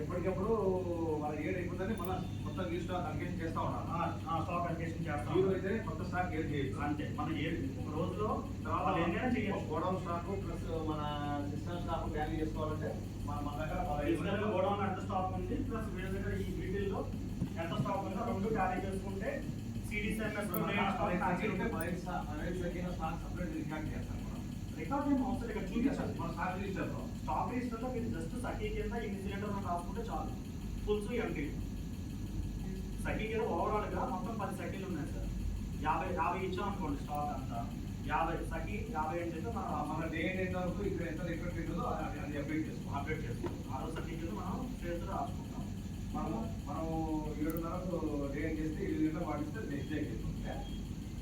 ఎప్పటికప్పుడు వాళ్ళ ఏడు అయిపోతుంది మన మొత్తం న్యూ స్టాక్ అలికేషన్ చేస్తా ఉన్నాం. స్టాక్ అలికేషన్ చేస్తాం. హీరో అయితే కొత్త స్టాక్ ఏడ్ చేయొచ్చు అంతే. మన ఒక రోజులో గోడౌన్ స్టాక్ ప్లస్ మన సిస్టమ్ స్టాక్ ట్యాలీ చేసుకోవాలంటే మన దగ్గర గోడౌన్ ఎంత స్టాక్ ఉంది ప్లస్ వీళ్ళ దగ్గర ఈ వీటిల్లో ఎంత స్టాక్ ఉందో రెండు ట్యాలీ చేసుకుంటే సిడిసిఎంఎస్ రికార్డ్ ఏమో అవసరం ఇక్కడ చూపించాలి. మన స్టాక్ రిజిస్టర్లో మీరు జస్ట్ సఖీ కింద ఇన్ని సిలిండర్లు రాసుకుంటే చాలు. ఫుల్స్ ఎంటీ సఖీ కింద ఓవరాల్ గా మొత్తం 10 సఖీలు ఉన్నాయి సార్. 50 ఇచ్చాం అనుకోండి స్టాక్ అంతా 50 సఖీ 50 అని చెప్పి మన డే ఎంత వరకు ఇక్కడ ఎంత రికార్డ్ ఉంటుందో అది అప్డేట్ చేసుకోం. ఆ రోజు సఖీ కింద మనం చేస్తూ రాసుకుంటాం. మనం 7:30 డే చేస్తే 7 పాటిస్తే నెక్స్ట్ డే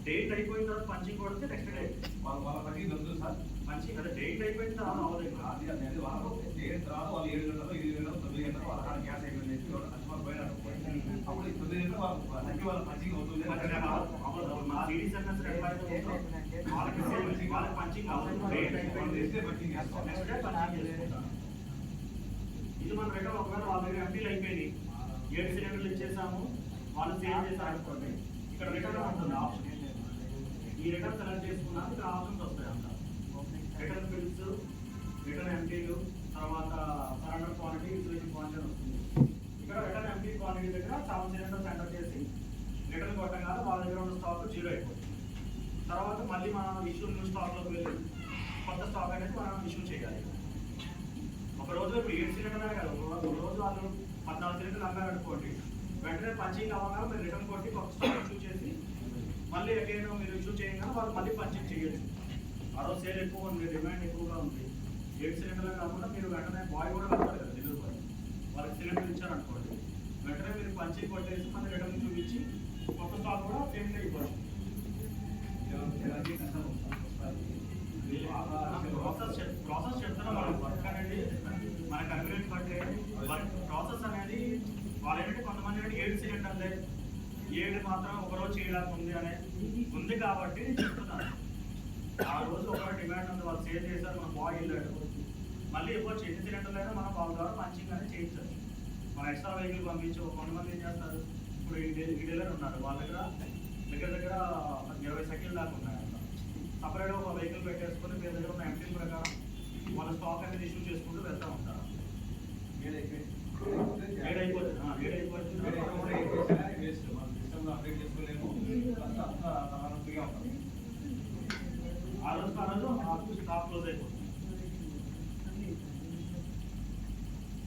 డేట్ అయిపోయిన తర్వాత పంచింగ్ కొడితే నెక్స్ట్ డే వాళ్ళ పని దొరుకుతుంది సార్. పంచింగ్ అదే డేట్ అయిపోయిన తర్వాత అవ్వలేదు. అది వాళ్ళు డేట్ తర్వాత వాళ్ళు 7 గంటలు 8 గంటలు 9 గంటలు వాళ్ళ గ్యాస్ అయిపోయింది కస్టమర్ పోయినారు. అప్పుడు 9 గంటలు వాళ్ళకి వాళ్ళ పంచింగ్ అవుతుంది. వాళ్ళకి పంచింగ్ ఇది మన రిటర్న్ ఒకవేళ వాళ్ళ దగ్గర ఎంపీలు అయిపోయింది 7 సిలిండర్లు ఇచ్చేసాము వాళ్ళు సేవ్ చేశారు అనుకోండి. ఇక్కడ రిటర్న్ ఉంటుంది ఆప్షన్. ఈ రిటర్న్ సెలెక్ట్ చేసుకున్నాక ఇక్కడ ఆప్షన్స్ వస్తాయి అంట. రిటర్న్ బిల్స్, రిటర్న్ ఎంపీలు, తర్వాత సరెండర్ క్వాంటిటీ, ఇన్సులేషన్ క్వాంటిటీ వస్తుంది. ఇక్కడ రిటర్న్ ఎంపీ క్వాంటిటీ దగ్గర 7 సిలిండర్స్ ఎంటర్ చేసి రిటర్న్ కొట్టగానే వాళ్ళ దగ్గర ఉన్న స్టాక్ 0 అయిపోతుంది. తర్వాత మళ్ళీ మనం ఇష్యూ న్యూ స్టాక్లోకి వెళ్ళి కొత్త స్టాక్ అనేది మనం ఇష్యూ చేయాలి. ఒక రోజు ఇప్పుడు 7 సిలిండర్ కదా, ఒక రోజు వాళ్ళు 14 సిలిండర్లు అమ్మారు అనుకోండి. వెంటనే పంచింగ్ అవ్వగానే మీరు రిటర్న్ కొట్టి కొత్త స్టాక్ ఇష్యూ చేసి మళ్ళీ అగైన్ మీరు ఇష్యూ చేయగానే వాళ్ళు మళ్ళీ పంచింగ్ చేయొచ్చు. ఆ రోజు సేల్ ఎక్కువ ఉంది, డిమాండ్ ఎక్కువగా ఉంది. 7 సిలిండర్లు కాకుండా మీరు వెంటనే బాయ్ కూడా వెళ్తారు కదా డెలివరీ బాయ్, వాళ్ళకి సిలిండర్ ఇచ్చారనుకోండి. వెంటనే మీరు పంచింగ్ కొట్టేసి మళ్ళీ రిటర్న్ చూపించి కొత్త స్టాక్ కూడా సేమ్ అయిపోవచ్చు. ప్రాసెస్ చెప్తున్నా మనం వర్క్ అనేది మన కన్వీనియంట్ బట్టే వర్క్ ప్రాసెస్ అనేది వాళ్ళు ఏంటంటే కొంతమంది అంటే 7 సిలిండర్లే 7 మాత్రం ఒకరోజు చేయడానికి ఉంది అనేది ఉంది కాబట్టి నేను చెప్తున్నాను. ఆ రోజు ఒక డిమాండ్ ఉంది, వాళ్ళు సేల్ చేశారు, మన బాయ్ వెళ్ళాడు, మళ్ళీ ఇవ్వచ్చు. 8 సిలిండర్లు అయినా మనం వాళ్ళ ద్వారా పంచింగ్ అనేది చేయించచ్చు. మన ఎక్స్ట్రా వెహికల్ పంపించి కొంతమంది ఏం చేస్తారు, ఇప్పుడు ఈ డీలర్ ఉన్నారు వాళ్ళ దగ్గర 20 సెకండ్ల దాకా ఉన్నాయి. సపరేట్గా ఒక వెహికల్ పెట్టేసుకొని మీ దగ్గర ఉన్న ఎంపీ ప్రకారం వాళ్ళ స్టాక్ అనేది ఇష్యూ చేసుకుంటూ వెళ్తూ ఉంటారు. ఆ రోజు స్టాక్ క్లోజ్ అయిపోతుంది.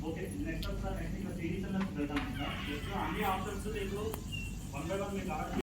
ఓకే, నెక్స్ట్ ఒకసారి నెక్స్ట్ ఇంకా సిరీస్ వెళ్తాం. అన్ని ఆప్షన్స్ ఇప్పుడు 1 by 1 మీకు